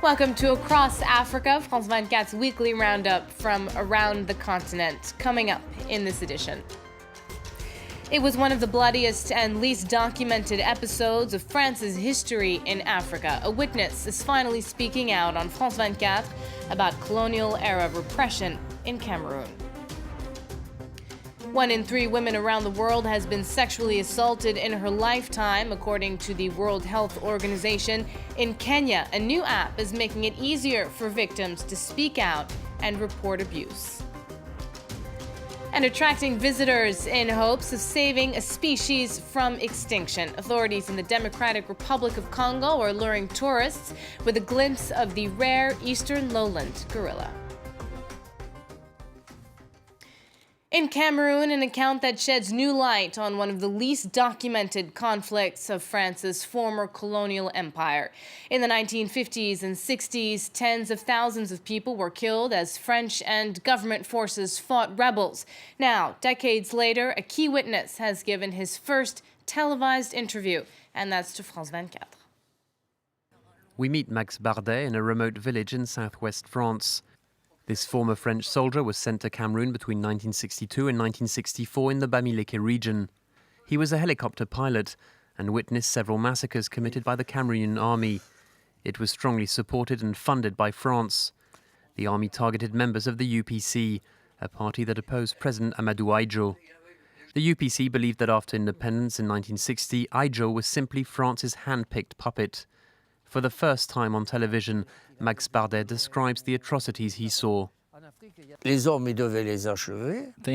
Welcome to Across Africa, France 24's weekly roundup from around the continent, coming up in this edition. It was one of the bloodiest and least documented episodes of France's history in Africa. A witness is finally speaking out on France 24 about colonial-era repression in Cameroon. 1 in 3 women around the world has been sexually assaulted in her lifetime, according to the World Health Organization. In Kenya, a new app is making it easier for victims to speak out and report abuse. And attracting visitors in hopes of saving a species from extinction. Authorities in the Democratic Republic of Congo are luring tourists with a glimpse of the rare eastern lowland gorilla. In Cameroon, an account that sheds new light on one of the least documented conflicts of France's former colonial empire. In the 1950s and 60s, tens of thousands of people were killed as French and government forces fought rebels. Now, decades later, a key witness has given his first televised interview, and that's to France 24. We meet Max Bardet in a remote village in southwest France. This former French soldier was sent to Cameroon between 1962 and 1964 in the Bamileke region. He was a helicopter pilot and witnessed several massacres committed by the Cameroonian army. It was strongly supported and funded by France. The army targeted members of the UPC, a party that opposed President Amadou Ahidjo. The UPC believed that after independence in 1960, Ahidjo was simply France's hand-picked puppet. For the first time on television, Max Bardet describes the atrocities he saw. They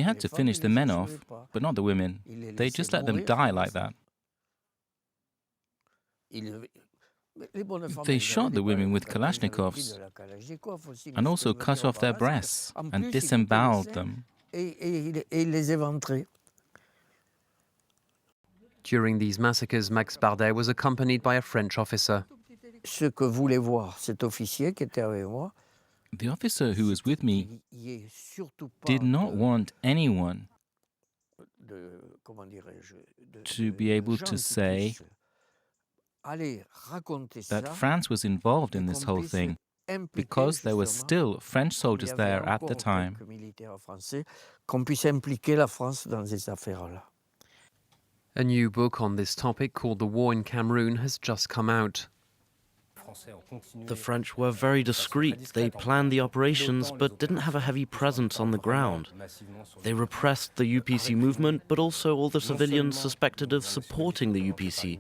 had to finish the men off, but not the women. They just let them die like that. They shot the women with Kalashnikovs and also cut off their breasts and disemboweled them. During these massacres, Max Bardet was accompanied by a French officer. The officer who was with me did not want anyone to be able to say that France was involved in this whole thing, because there were still French soldiers there at the time. A new book on this topic called The War in Cameroon has just come out. The French were very discreet. They planned the operations but didn't have a heavy presence on the ground. They repressed the UPC movement, but also all the civilians suspected of supporting the UPC.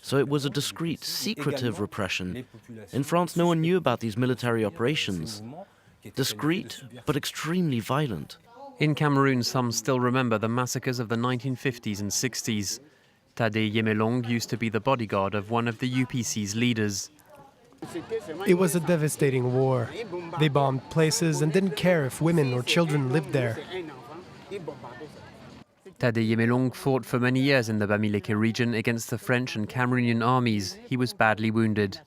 So it was a discreet, secretive repression. In France, no one knew about these military operations. Discreet, but extremely violent. In Cameroon, some still remember the massacres of the 1950s and 60s. Tade Yemelong used to be the bodyguard of one of the UPC's leaders. It was a devastating war. They bombed places and didn't care if women or children lived there. Tade Yemelong fought for many years in the Bamileke region against the French and Cameroonian armies. He was badly wounded.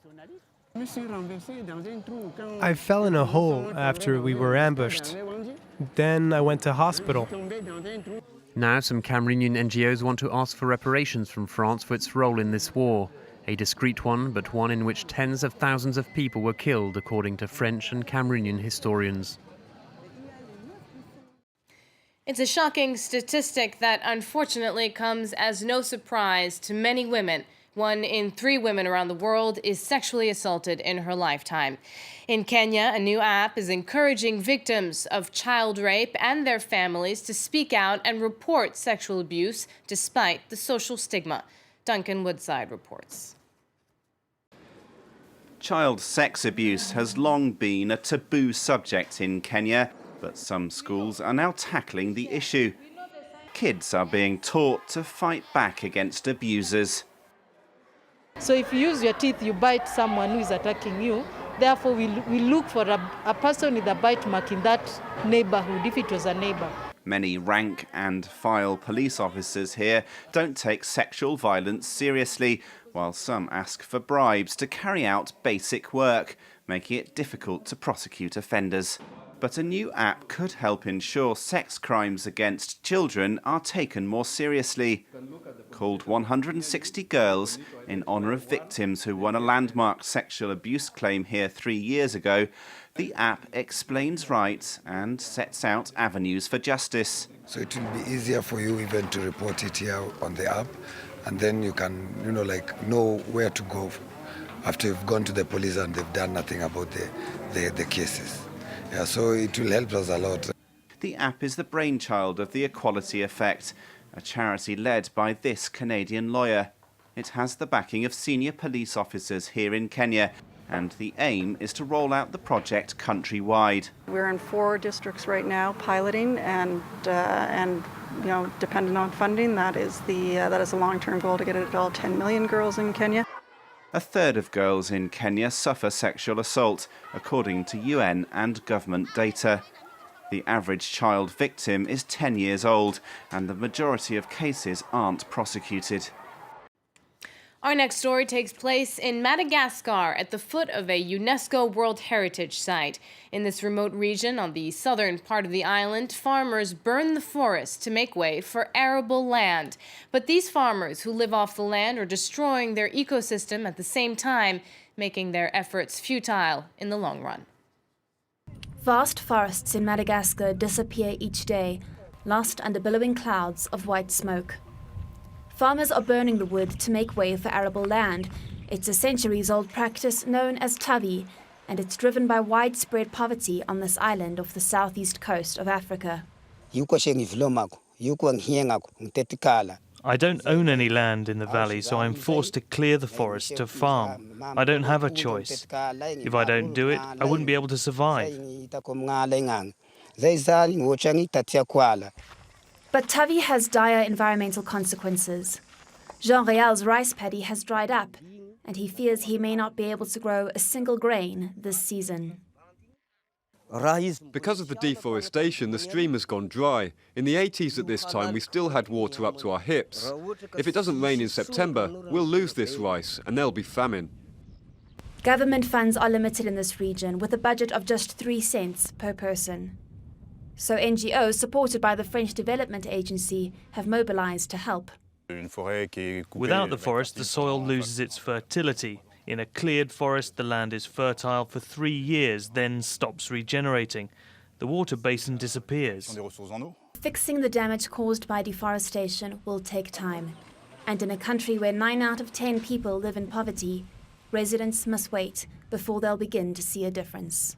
I fell in a hole after we were ambushed. Then I went to hospital. Now some Cameroonian NGOs want to ask for reparations from France for its role in this war. A discreet one, but one in which tens of thousands of people were killed, according to French and Cameroonian historians. It's a shocking statistic that unfortunately comes as no surprise to many women. 1 in 3 women around the world is sexually assaulted in her lifetime. In Kenya, a new app is encouraging victims of child rape and their families to speak out and report sexual abuse despite the social stigma. Duncan Woodside reports. Child sex abuse has long been a taboo subject in Kenya, but some schools are now tackling the issue. Kids are being taught to fight back against abusers. So if you use your teeth, you bite someone who is attacking you. Therefore, we look for a person with a bite mark in that neighborhood, if it was a neighbor. Many rank and file police officers here don't take sexual violence seriously, while some ask for bribes to carry out basic work, making it difficult to prosecute offenders. but a new app could help ensure sex crimes against children are taken more seriously. Called 160 Girls, in honour of victims who won a landmark sexual abuse claim here 3 years ago, the app explains rights and sets out avenues for justice. So it will be easier for you even to report it here on the app, and then you can, know where to go after you've gone to the police and they've done nothing about the cases. Yeah, so it will help us a lot. The app is the brainchild of the Equality Effect, a charity led by this Canadian lawyer. It has the backing of senior police officers here in Kenya, and the aim is to roll out the project countrywide. We're in 4 districts right now piloting, and depending on funding, that is a long-term goal to get it to all 10 million girls in Kenya. A third of girls in Kenya suffer sexual assault, according to UN and government data. The average child victim is 10 years old, and the majority of cases aren't prosecuted. Our next story takes place in Madagascar at the foot of a UNESCO World Heritage Site. In this remote region on the southern part of the island, farmers burn the forest to make way for arable land. But these farmers who live off the land are destroying their ecosystem at the same time, making their efforts futile in the long run. Vast forests in Madagascar disappear each day, lost under billowing clouds of white smoke. Farmers are burning the wood to make way for arable land. It's a centuries-old practice known as tavi, and it's driven by widespread poverty on this island off the southeast coast of Africa. I don't own any land in the valley, so I'm forced to clear the forest to farm. I don't have a choice. If I don't do it, I wouldn't be able to survive. But tavi has dire environmental consequences. Jean-Réal's rice paddy has dried up, and he fears he may not be able to grow a single grain this season. Because of the deforestation, the stream has gone dry. In the 80s at this time, we still had water up to our hips. If it doesn't rain in September, we'll lose this rice, and there'll be famine. Government funds are limited in this region, with a budget of just 3 cents per person. So NGOs, supported by the French Development Agency, have mobilized to help. Without the forest, the soil loses its fertility. In a cleared forest, the land is fertile for 3 years, then stops regenerating. The water basin disappears. Fixing the damage caused by deforestation will take time. And in a country where 9 out of 10 people live in poverty, residents must wait before they'll begin to see a difference.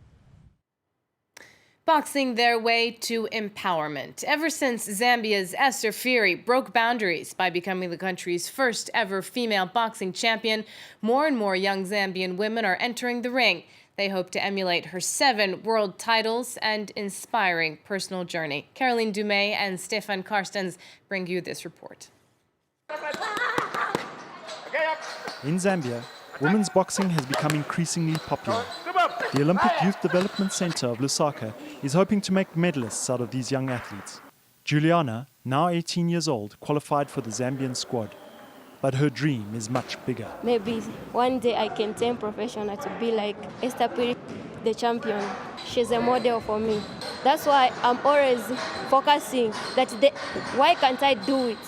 Boxing their way to empowerment. Ever since Zambia's Esther Phiri broke boundaries by becoming the country's first ever female boxing champion, more and more young Zambian women are entering the ring. They hope to emulate her 7 world titles and inspiring personal journey. Caroline Dumais and Stefan Karstens bring you this report. In Zambia, women's boxing has become increasingly popular. The Olympic Youth Development Center of Lusaka is hoping to make medalists out of these young athletes. Juliana, now 18 years old, qualified for the Zambian squad. But her dream is much bigger. Maybe one day I can turn professional to be like Esther Phiri, the champion. She's a model for me. That's why I'm always focusing that why can't I do it?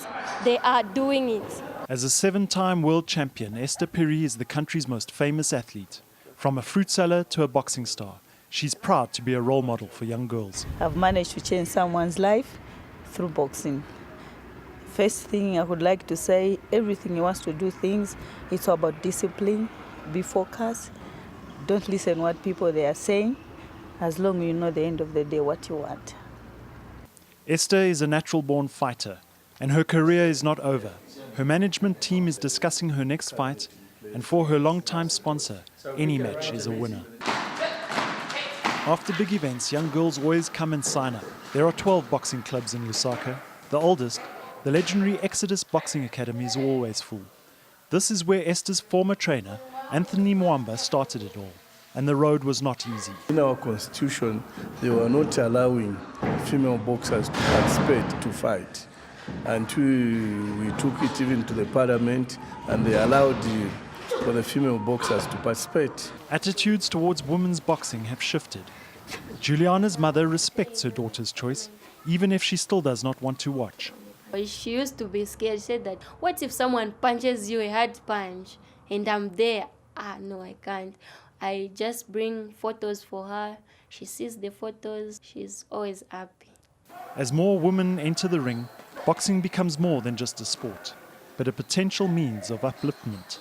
They are doing it. As a 7-time world champion, Esther Phiri is the country's most famous athlete. From a fruit seller to a boxing star, she's proud to be a role model for young girls. I've managed to change someone's life through boxing. First thing I would like to say, everything you want to do things, it's about discipline, be focused, don't listen what people they are saying, as long as you know the end of the day what you want. Esther is a natural-born fighter, and her career is not over. Her management team is discussing her next fight, and for her long-time sponsor, any match is a winner. After big events, young girls always come and sign up. There are 12 boxing clubs in Lusaka. The oldest, the legendary Exodus Boxing Academy, is always full. This is where Esther's former trainer, Anthony Mwamba, started it all. And the road was not easy. In our constitution, they were not allowing female boxers to participate, to fight. Until we took it even to the parliament, and they allowed for the female boxers to participate. Attitudes towards women's boxing have shifted. Juliana's mother respects her daughter's choice, even if she still does not want to watch. She used to be scared. She said that, what if someone punches you a hard punch and I'm there? No, I can't. I just bring photos for her. She sees the photos. She's always happy. As more women enter the ring, boxing becomes more than just a sport, but a potential means of upliftment.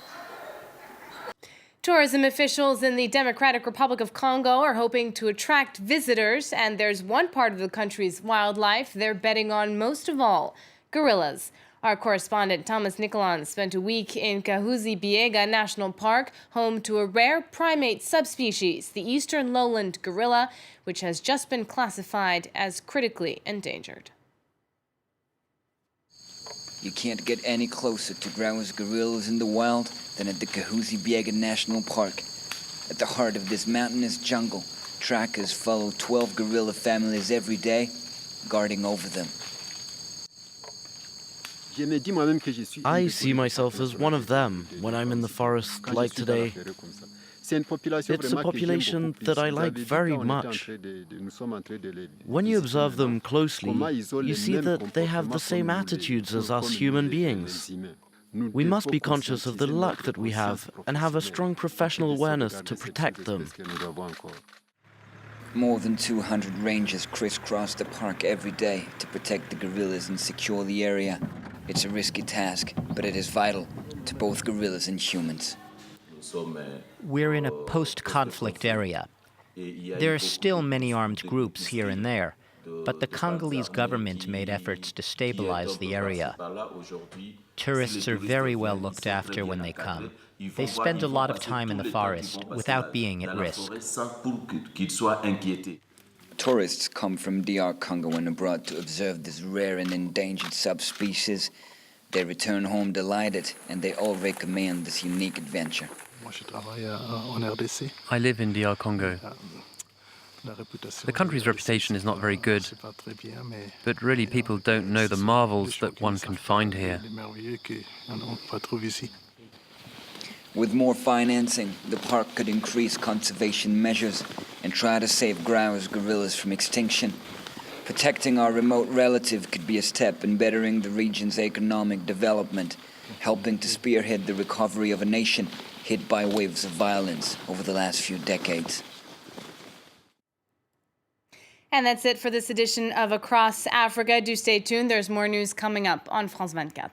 Tourism officials in the Democratic Republic of Congo are hoping to attract visitors, and there's one part of the country's wildlife they're betting on most of all: gorillas. Our correspondent Thomas Nicolan spent a week in Kahuzi-Biega National Park, home to a rare primate subspecies, the eastern lowland gorilla, which has just been classified as critically endangered. You can't get any closer to Grau's gorillas in the wild than at the Kahuzi-Biega National Park. At the heart of this mountainous jungle, trackers follow 12 gorilla families every day, guarding over them. I see myself as one of them when I'm in the forest like today. It's a population that I like very much. When you observe them closely, you see that they have the same attitudes as us human beings. We must be conscious of the luck that we have and have a strong professional awareness to protect them. More than 200 rangers crisscross the park every day to protect the gorillas and secure the area. It's a risky task, but it is vital to both gorillas and humans. We're in a post-conflict area. There are still many armed groups here and there, but the Congolese government made efforts to stabilize the area. Tourists are very well looked after when they come. They spend a lot of time in the forest without being at risk. Tourists come from DR Congo and abroad to observe this rare and endangered subspecies. They return home delighted, and they all recommend this unique adventure. I live in DR Congo. The country's reputation is not very good, but really people don't know the marvels that one can find here. With more financing, the park could increase conservation measures and try to save Grau's gorillas from extinction. Protecting our remote relative could be a step in bettering the region's economic development, helping to spearhead the recovery of a nation hit by waves of violence over the last few decades. And that's it for this edition of Across Africa. Do stay tuned. There's more news coming up on France 24.